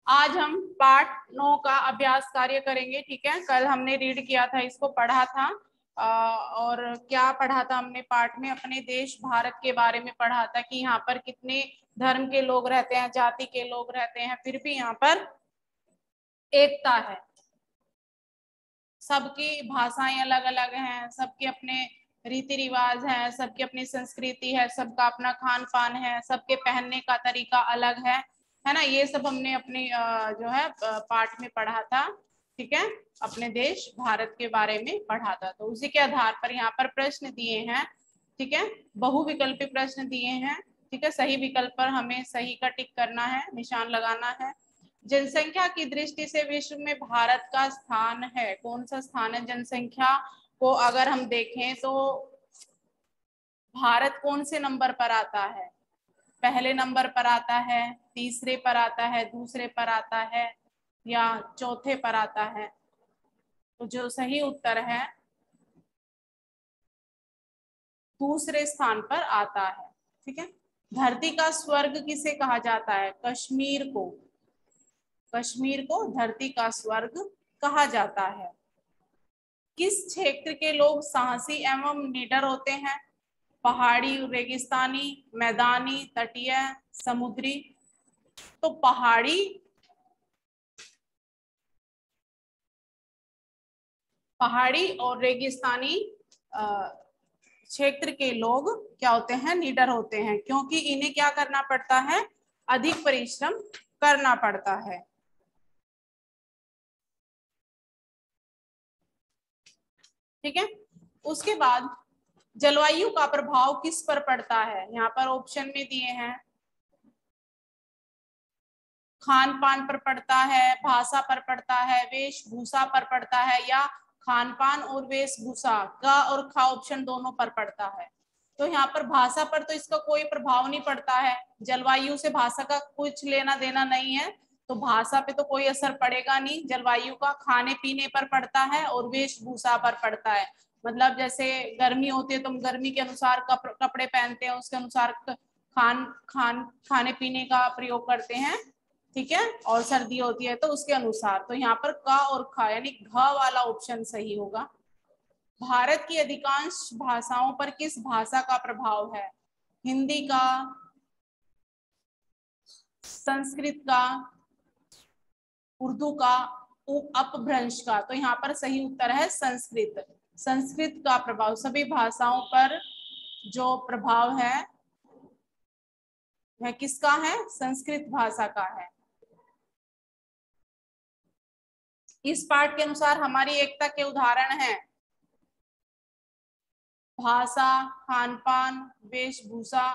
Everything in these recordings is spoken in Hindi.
आज हम पार्ट 9 का अभ्यास कार्य करेंगे। ठीक है, कल हमने रीड किया था, इसको पढ़ा था। और क्या पढ़ा था हमने पार्ट में? अपने देश भारत के बारे में पढ़ा था कि यहाँ पर कितने धर्म के लोग रहते हैं, जाति के लोग रहते हैं, फिर भी यहाँ पर एकता है। सबकी भाषाएं अलग अलग हैं, सबके अपने रीति रिवाज हैं, सबकी अपनी संस्कृति है, सबका अपना खान पान है, सबके पहनने का तरीका अलग है ना। ये सब हमने अपने जो है पाठ में पढ़ा था। ठीक है, अपने देश भारत के बारे में पढ़ा था। तो उसी के आधार पर यहाँ पर प्रश्न दिए हैं। ठीक है, बहुविकल्पी प्रश्न दिए हैं। ठीक है, सही विकल्प पर हमें सही का टिक करना है, निशान लगाना है। जनसंख्या की दृष्टि से विश्व में भारत का स्थान है, कौन सा स्थान है? जनसंख्या को अगर हम देखें तो भारत कौन से नंबर पर आता है? पहले नंबर पर आता है, तीसरे पर आता है, दूसरे पर आता है या चौथे पर आता है? तो जो सही उत्तर है दूसरे स्थान पर आता है। ठीक है, धरती का स्वर्ग किसे कहा जाता है? कश्मीर को। कश्मीर को धरती का स्वर्ग कहा जाता है। किस क्षेत्र के लोग साहसी एवं निडर होते हैं? पहाड़ी, रेगिस्तानी, मैदानी, तटीय, समुद्री? तो पहाड़ी और रेगिस्तानी क्षेत्र के लोग क्या होते हैं? निडर होते हैं, क्योंकि इन्हें क्या करना पड़ता है? अधिक परिश्रम करना पड़ता है। ठीक है, उसके बाद जलवायु का प्रभाव किस पर पड़ता है? यहाँ पर ऑप्शन में दिए हैं, खान पान पर पड़ता है, भाषा पर पड़ता है, वेशभूषा पर पड़ता है, या खान पान और वेशभूषा का और खा ऑप्शन दोनों पर पड़ता है। तो यहाँ पर भाषा पर तो इसका कोई प्रभाव नहीं पड़ता है, जलवायु से भाषा का कुछ लेना देना नहीं है, तो भाषा पे तो कोई असर पड़ेगा नहीं। जलवायु का खाने पीने पर पड़ता है और वेशभूषा पर पड़ता है। मतलब जैसे गर्मी होती है तो हम गर्मी के अनुसार कपड़े पहनते हैं, उसके अनुसार खाने पीने का प्रयोग करते हैं। ठीक है, और सर्दी होती है तो उसके अनुसार। तो यहाँ पर का और खा यानी घ वाला ऑप्शन सही होगा। भारत की अधिकांश भाषाओं पर किस भाषा का प्रभाव है? हिंदी का, संस्कृत का, उर्दू का, अपभ्रंश का? तो यहाँ पर सही उत्तर है संस्कृत। संस्कृत का प्रभाव, सभी भाषाओं पर जो प्रभाव है वह किसका है? संस्कृत भाषा का है। इस पाठ के अनुसार हमारी एकता के उदाहरण हैं भाषा, खान पान, वेशभूषा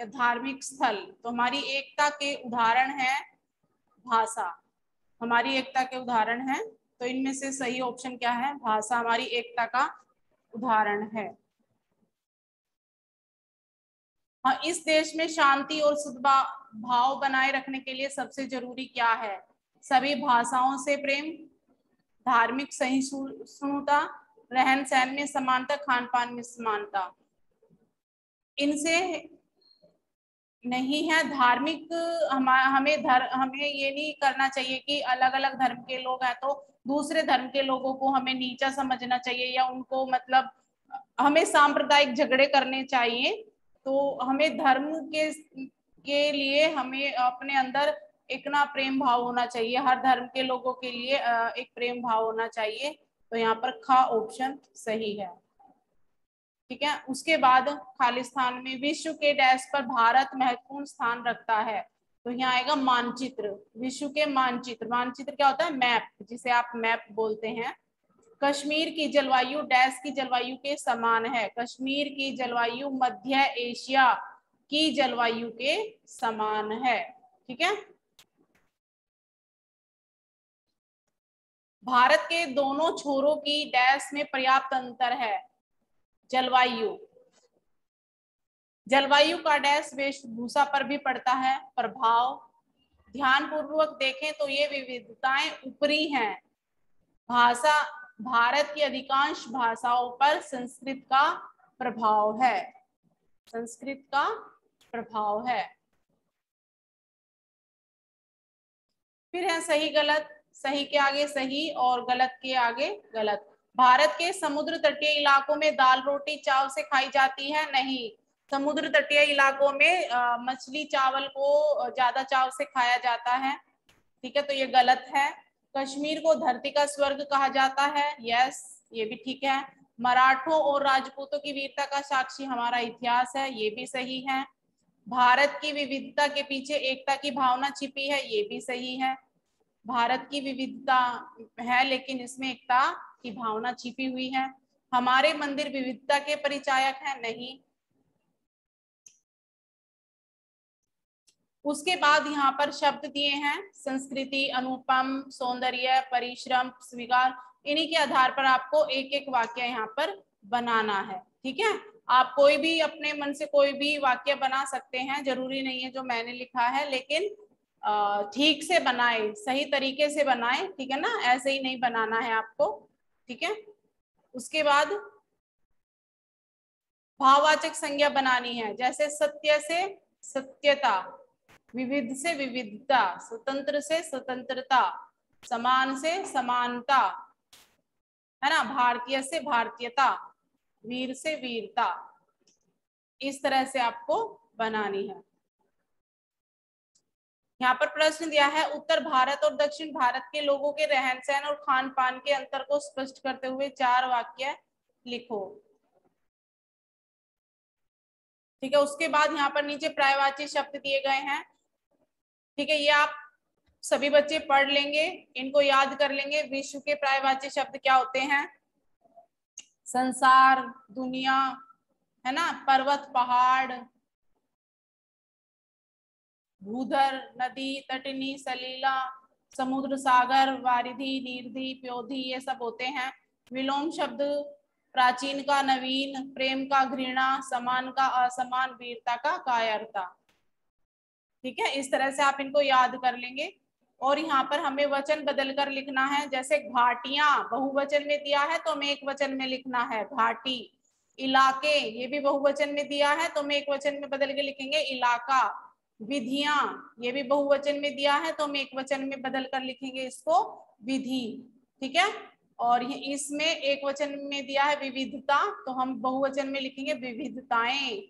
या धार्मिक स्थल। तो हमारी एकता के उदाहरण है भाषा, हमारी एकता के उदाहरण है। तो इनमें से सही ऑप्शन क्या है? भाषा हमारी एकता का उदाहरण है। हाँ, इस देश में शांति और सद्भाव बनाए रखने के लिए सबसे जरूरी क्या है? सभी भाषाओं से प्रेम, धार्मिक सहिष्णुता, रहन सहन में समानता, खान पान में समानता। इनसे नहीं है धार्मिक। हमें ये नहीं करना चाहिए कि अलग अलग धर्म के लोग हैं तो दूसरे धर्म के लोगों को हमें नीचा समझना चाहिए या उनको मतलब हमें सांप्रदायिक झगड़े करने चाहिए। तो हमें धर्म के लिए हमें अपने अंदर एक ना प्रेम भाव होना चाहिए, हर धर्म के लोगों के लिए एक प्रेम भाव होना चाहिए। तो यहाँ पर खा ऑप्शन सही है। ठीक है, उसके बाद खालिस्तान में विश्व के डैश पर भारत महत्वपूर्ण स्थान रखता है। तो यहाँ आएगा मानचित्र, विश्व के मानचित्र। मानचित्र क्या होता है? मैप, जिसे आप मैप बोलते हैं। कश्मीर की जलवायु डैश की जलवायु के समान है। कश्मीर की जलवायु मध्य एशिया की जलवायु के समान है। ठीक है, भारत के दोनों छोरों की डैश में पर्याप्त अंतर है। जलवायु, जलवायु का डैश वेशभूषा पर भी पड़ता है प्रभाव। ध्यान पूर्वक देखें तो ये विविधताएं ऊपरी हैं। भाषा, भारत की अधिकांश भाषाओं पर संस्कृत का प्रभाव है। संस्कृत का प्रभाव है। फिर है सही गलत, सही के आगे सही और गलत के आगे गलत। भारत के समुद्र तटीय इलाकों में दाल रोटी चाव से खाई जाती है, नहीं। समुद्र तटीय इलाकों में मछली चावल को ज्यादा चाव से खाया जाता है, ठीक है, तो ये गलत है। कश्मीर को धरती का स्वर्ग कहा जाता है, यस, ये भी ठीक है। मराठों और राजपूतों की वीरता का साक्षी हमारा इतिहास है, ये भी सही है। भारत की विविधता के पीछे एकता की भावना छिपी है, ये भी सही है। भारत की विविधता है लेकिन इसमें एकता की भावना छिपी हुई है। हमारे मंदिर विविधता के परिचायक हैं, नहीं। उसके बाद यहाँ पर शब्द दिए हैं, संस्कृति, अनुपम, सौंदर्य, परिश्रम, स्वीकार। इन्हीं के आधार पर आपको एक एक वाक्य यहाँ पर बनाना है, ठीक है। आप कोई भी अपने मन से कोई भी वाक्य बना सकते हैं, जरूरी नहीं है जो मैंने लिखा है, लेकिन ठीक से बनाए, सही तरीके से बनाए, ठीक है ना, ऐसे ही नहीं बनाना है आपको, ठीक है। उसके बाद भाववाचक संज्ञा बनानी है, जैसे सत्य से सत्यता, विविध से विविधता, स्वतंत्र से स्वतंत्रता, समान से समानता, है ना, भारतीय से भारतीयता, वीर से वीरता, इस तरह से आपको बनानी है। यहाँ पर प्रश्न दिया है, उत्तर भारत और दक्षिण भारत के लोगों के रहन सहन और खान पान के अंतर को स्पष्ट करते हुए 4 वाक्य लिखो, ठीक है। उसके बाद यहाँ पर नीचे पर्यायवाची शब्द दिए गए हैं, ठीक है, ये आप सभी बच्चे पढ़ लेंगे, इनको याद कर लेंगे। विश्व के पर्यायवाची शब्द क्या होते हैं? संसार, दुनिया, है ना, पर्वत पहाड़, भूधर, नदी, तटनी, सलीला, समुद्र, सागर, वारिधि, नीरधि, प्योधि, ये सब होते हैं। विलोम शब्द प्राचीन का नवीन, प्रेम का घृणा, समान का असमान, वीरता का कायरता, ठीक है। इस तरह से आप इनको याद कर लेंगे। और यहाँ पर हमें वचन बदलकर लिखना है, जैसे घाटियां बहुवचन में दिया है तो हमें एक वचन में लिखना है, घाटी। इलाके, ये भी बहुवचन में दिया है तो हम एक वचन में बदल के लिखेंगे, इलाका। विधियां, ये भी बहुवचन में दिया है तो हम एक वचन में बदल कर लिखेंगे इसको, विधि, ठीक है। और ये इसमें एक वचन में दिया है विविधता, तो हम बहुवचन में लिखेंगे विविधताएं,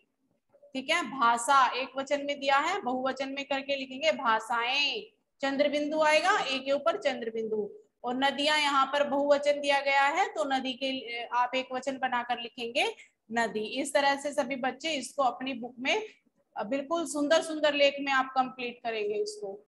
ठीक है। भाषा एक वचन में दिया है, बहुवचन में करके लिखेंगे भाषाएं। चंद्र बिंदु आएगा, एक के ऊपर चंद्र बिंदु। और नदियां, यहाँ पर बहुवचन दिया गया है तो नदी के आप एक वचन बनाकर लिखेंगे नदी। इस तरह से सभी बच्चे इसको अपनी बुक में बिल्कुल सुंदर सुंदर लेख में आप कंप्लीट करेंगे इसको।